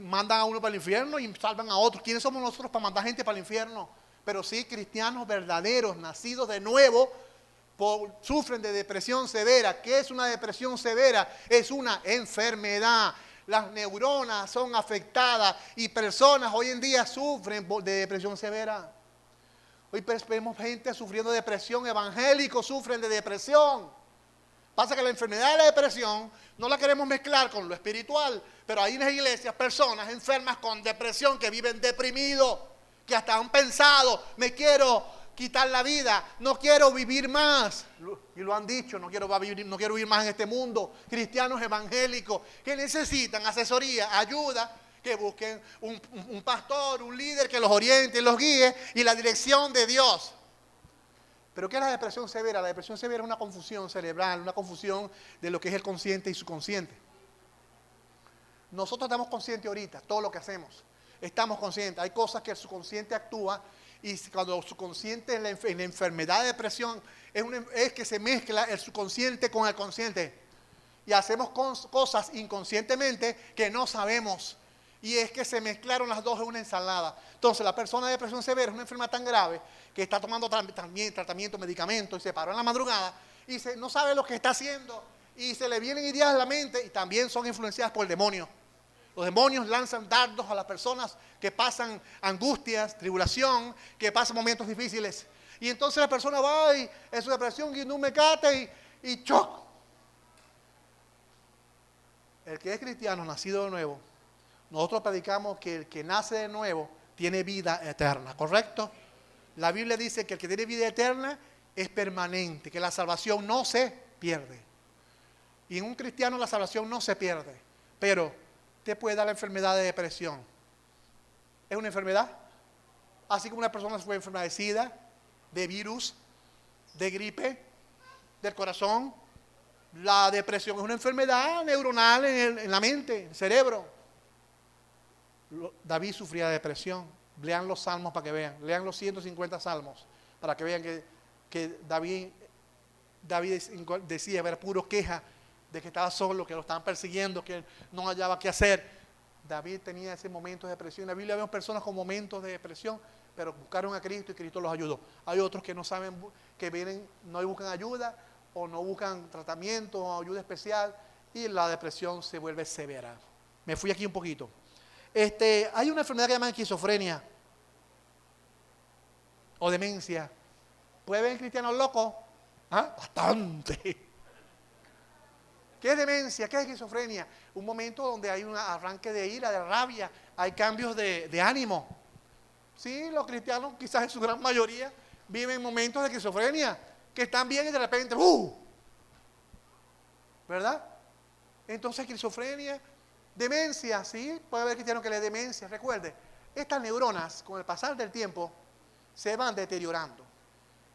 mandan a uno para el infierno y salvan a otros. ¿Quiénes somos nosotros para mandar gente para el infierno? Pero sí, cristianos verdaderos, nacidos de nuevo, sufren de depresión severa. ¿Qué es una depresión severa? Es una enfermedad. Las neuronas son afectadas y personas hoy en día sufren de depresión severa. Hoy vemos gente sufriendo de depresión, evangélicos sufren de depresión. Pasa que la enfermedad de la depresión no la queremos mezclar con lo espiritual, pero hay en las iglesias personas enfermas con depresión que viven deprimidos, que hasta han pensado, me quiero quitar la vida, no quiero vivir más. Y lo han dicho, no quiero vivir más en este mundo. Cristianos evangélicos que necesitan asesoría, ayuda, que busquen un pastor, un líder que los oriente, los guíe y la dirección de Dios. ¿Pero qué es la depresión severa? La depresión severa es una confusión cerebral, una confusión de lo que es el consciente y subconsciente. Nosotros estamos conscientes ahorita, todo lo que hacemos. Estamos conscientes. Hay cosas que el subconsciente actúa y cuando el subconsciente en la enfermedad de depresión es que se mezcla el subconsciente con el consciente. Y hacemos cosas inconscientemente que no sabemos. Y es que se mezclaron las dos en una ensalada. Entonces la persona de depresión severa es una enfermedad tan grave que está tomando también tratamiento, medicamento y se paró en la madrugada y no sabe lo que está haciendo y se le vienen ideas a la mente y también son influenciadas por el demonio. Los demonios lanzan dardos a las personas que pasan angustias, tribulación, que pasan momentos difíciles. Y entonces la persona va y en su depresión y no me cate y choc. El que es cristiano, nacido de nuevo, nosotros predicamos que el que nace de nuevo tiene vida eterna, ¿correcto? La Biblia dice que el que tiene vida eterna es permanente, que la salvación no se pierde. Y en un cristiano la salvación no se pierde, pero te puede dar la enfermedad de depresión. ¿Es una enfermedad? Así como una persona fue enferma de SIDA, de virus, de gripe, del corazón. La depresión es una enfermedad neuronal en la mente, en el cerebro. David sufría de depresión. Lean los salmos para que vean. Lean los 150 salmos para que vean que David decía, era puro queja de que estaba solo, que lo estaban persiguiendo, que no hallaba qué hacer. David tenía ese momento de depresión. En la Biblia vemos personas con momentos de depresión, pero buscaron a Cristo y Cristo los ayudó. Hay otros que no saben, que vienen, no buscan ayuda o no buscan tratamiento o ayuda especial y la depresión se vuelve severa. Me fui aquí un poquito. Hay una enfermedad que se llama esquizofrenia o demencia. ¿Puede ver cristianos locos? ¿Ah? Bastante. ¿Qué es demencia? ¿Qué es esquizofrenia? Un momento donde hay un arranque de ira, de rabia, hay cambios de ánimo. Sí, los cristianos quizás en su gran mayoría viven momentos de esquizofrenia, que están bien y de repente ¿verdad? Entonces esquizofrenia, demencia, sí, puede haber cristianos que le dé demencia. Recuerde, estas neuronas con el pasar del tiempo se van deteriorando.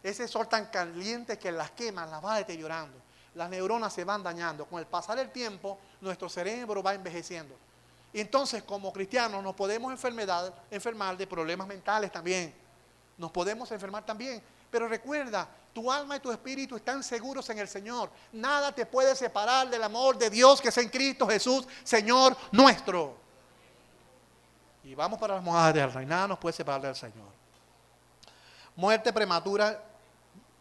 Ese sol tan caliente que las queman, las va deteriorando. Las neuronas se van dañando. Con el pasar del tiempo, nuestro cerebro va envejeciendo. Y entonces, como cristianos, nos podemos enfermar de problemas mentales también. Nos podemos enfermar también. Pero recuerda, tu alma y tu espíritu están seguros en el Señor. Nada te puede separar del amor de Dios que es en Cristo Jesús, Señor nuestro. Y vamos para las mojadas del Rey. Nada nos puede separar del Señor. Muerte prematura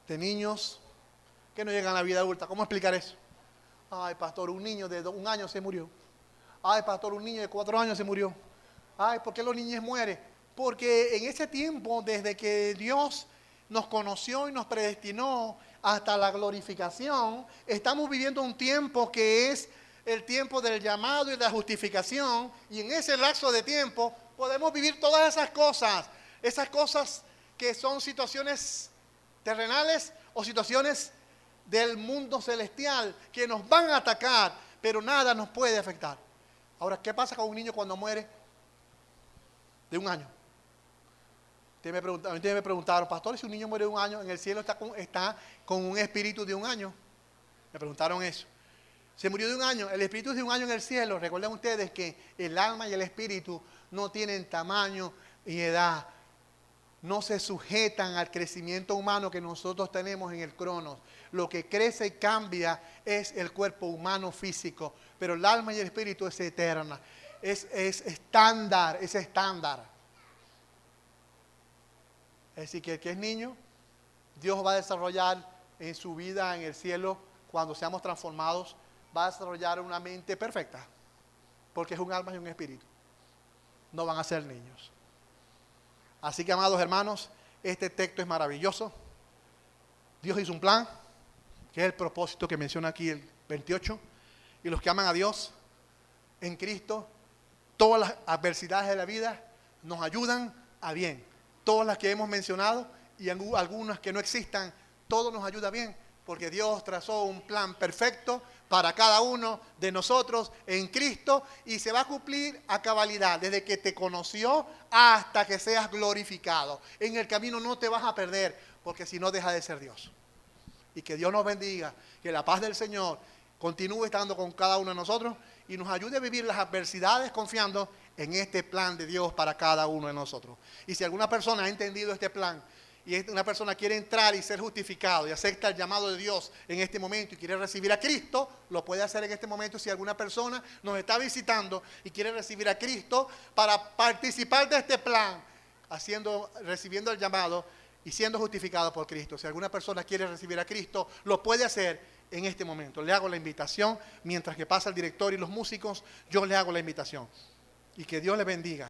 de niños que no llegan a la vida adulta. ¿Cómo explicar eso? Ay, pastor, un niño de 1 año se murió. Ay, pastor, un niño de 4 años se murió. Ay, ¿por qué los niños mueren? Porque en ese tiempo, desde que Dios nos conoció y nos predestinó hasta la glorificación, estamos viviendo un tiempo que es el tiempo del llamado y de la justificación, y en ese lapso de tiempo podemos vivir todas esas cosas que son situaciones terrenales o situaciones del mundo celestial que nos van a atacar, pero nada nos puede afectar. Ahora, ¿qué pasa con un niño cuando muere de 1 año? Ustedes me preguntaron, pastor, si un niño muere de 1 año, en el cielo está con un espíritu de 1 año. Me preguntaron eso. Se murió de 1 año, el espíritu es de 1 año en el cielo. Recuerden ustedes que el alma y el espíritu no tienen tamaño y edad. No se sujetan al crecimiento humano que nosotros tenemos en el cronos. Lo que crece y cambia es el cuerpo humano físico, pero el alma y el espíritu es eterna. Es estándar. Es decir, que el que es niño, Dios va a desarrollar en su vida en el cielo, cuando seamos transformados, va a desarrollar una mente perfecta, porque es un alma y un espíritu. No van a ser niños. Así que, amados hermanos, este texto es maravilloso. Dios hizo un plan, que es el propósito que menciona aquí el 28. Y los que aman a Dios en Cristo, todas las adversidades de la vida nos ayudan a bien. Todas las que hemos mencionado y algunas que no existan, todo nos ayuda bien, porque Dios trazó un plan perfecto para cada uno de nosotros en Cristo y se va a cumplir a cabalidad desde que te conoció hasta que seas glorificado. En el camino no te vas a perder, porque si no deja de ser Dios. Y que Dios nos bendiga, que la paz del Señor continúe estando con cada uno de nosotros y nos ayude a vivir las adversidades confiando en este plan de Dios para cada uno de nosotros. Y si alguna persona ha entendido este plan y una persona quiere entrar y ser justificado y acepta el llamado de Dios en este momento y quiere recibir a Cristo, lo puede hacer en este momento. Si alguna persona nos está visitando y quiere recibir a Cristo para participar de este plan, recibiendo el llamado, y siendo justificado por Cristo. Si alguna persona quiere recibir a Cristo, lo puede hacer en este momento. Le hago la invitación, mientras que pasa el director y los músicos, yo le hago la invitación. Y que Dios le bendiga.